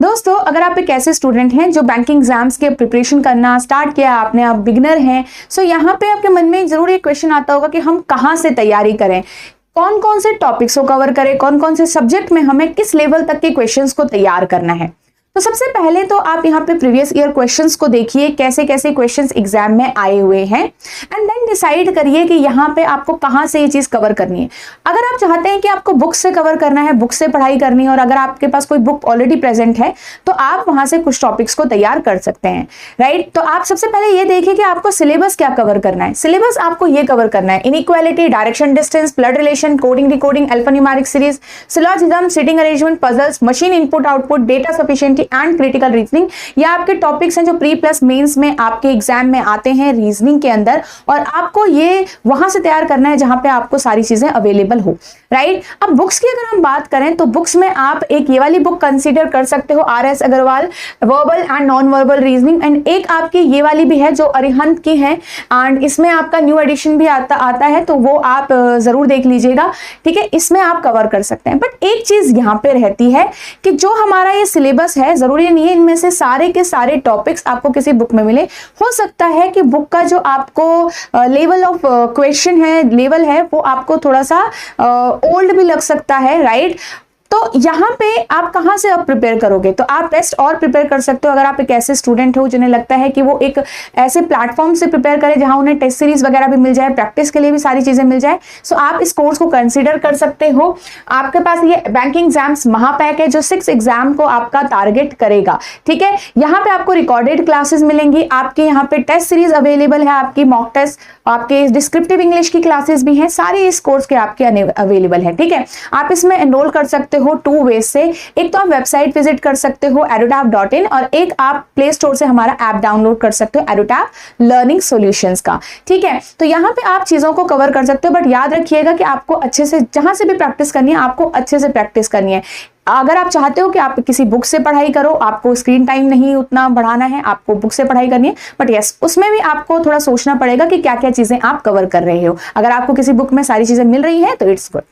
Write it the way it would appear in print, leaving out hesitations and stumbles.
दोस्तों, अगर आप एक ऐसे स्टूडेंट हैं जो बैंकिंग एग्जाम्स के प्रिपरेशन करना स्टार्ट किया आपने, आप बिगिनर हैं, सो यहाँ पे आपके मन में जरूर एक क्वेश्चन आता होगा कि हम कहाँ से तैयारी करें, कौन कौन से टॉपिक्स को कवर करें, कौन कौन से सब्जेक्ट में हमें किस लेवल तक के क्वेश्चंस को तैयार करना है। तो सबसे पहले तो आप यहाँ पे प्रीवियस ईयर क्वेश्चंस को देखिए, कैसे कैसे क्वेश्चंस एग्जाम में आए हुए हैं, एंड देन डिसाइड करिए कि यहाँ पे आपको कहाँ से ये चीज कवर करनी है। अगर आप चाहते हैं कि आपको बुक से कवर करना है, बुक से पढ़ाई करनी है, और अगर आपके पास कोई बुक ऑलरेडी प्रेजेंट है तो आप वहां से कुछ टॉपिक्स को तैयार कर सकते हैं, राइट। तो आप सबसे पहले ये देखिए कि आपको सिलेबस क्या कवर करना है। सिलेबस आपको ये कवर करना है: inequality, direction distance, blood relation, coding decoding, alphanumeric series, syllogism, seating arrangement, puzzles, machine input output, data sufficiency and critical reasoning. ये आपके टॉपिक्स हैं जो प्री प्लस मेंस में आपके एग्जाम में आते हैं रीजनिंग के अंदर, और आपको ये वहां से तैयार करना है जहां पे आपको सारी चीजें अवेलेबल हो, राइट। अब बुक्स की अगर हम बात करें तो बुक्स में आप एक ये वाली बुक कंसीडर कर सकते हो, RS Agarwal, verbal and non verbal reasoning, and एक आपकी ये वाली भी है जो अरिहंत की है, एंड इसमें आपका न्यू एडिशन भी आता है, तो वो आप जरूर देख लीजिएगा, ठीक है। इसमें आप कवर कर सकते हैं। बट एक चीज यहाँ पे रहती है कि जो हमारा ये सिलेबस है, जरूरी नहीं है इनमें से सारे के सारे टॉपिक्स आपको किसी बुक में मिले। हो सकता है कि बुक का जो आपको लेवल ऑफ क्वेश्चन है, लेवल है, वो आपको थोड़ा सा ओल्ड भी लग सकता है, राइट। तो यहाँ पे आप कहाँ से अब प्रिपेयर करोगे, तो आप बेस्ट और प्रिपेयर कर सकते हो अगर आप एक ऐसे स्टूडेंट हो जिन्हें लगता है कि वो एक ऐसे प्लेटफॉर्म से प्रिपेयर करें जहाँ उन्हें टेस्ट सीरीज वगैरह भी मिल जाए, प्रैक्टिस के लिए भी सारी चीजें मिल जाए। सो आप इस कोर्स को कंसीडर कर सकते हो। आपके पास ये बैंकिंग एग्जाम्स महापैक है जो 6 एग्जाम को आपका टारगेट करेगा, ठीक है। यहाँ पे आपको रिकॉर्डेड क्लासेस मिलेंगी, आपके यहाँ पे टेस्ट सीरीज अवेलेबल है, आपकी मॉक टेस्ट, आपके डिस्क्रिप्टिव इंग्लिश की क्लासेस भी हैं, सारे इस कोर्स के आपके अवेलेबल है, ठीक है। आप इसमें एनरोल कर सकते हो 2 वेज से। एक तो आप वेबसाइट विजिट कर सकते हो edutap.in, और एक आप प्ले स्टोर से हमारा ऐप डाउनलोड कर सकते हो edutap लर्निंग सॉल्यूशंस का, ठीक है। तो यहाँ पे आप चीजों को कवर कर सकते हो, बट याद रखिएगा कि आपको अच्छे से जहां से भी प्रैक्टिस करनी है, आपको अच्छे से प्रैक्टिस करनी है। अगर आप चाहते हो कि आप किसी बुक से पढ़ाई करो, आपको स्क्रीन टाइम नहीं उतना बढ़ाना है, आपको बुक से पढ़ाई करनी है, बट यस, उसमें भी आपको थोड़ा सोचना पड़ेगा कि क्या क्या चीजें आप कवर कर रहे हो। अगर आपको किसी बुक में सारी चीजें मिल रही है तो इट्स गुड।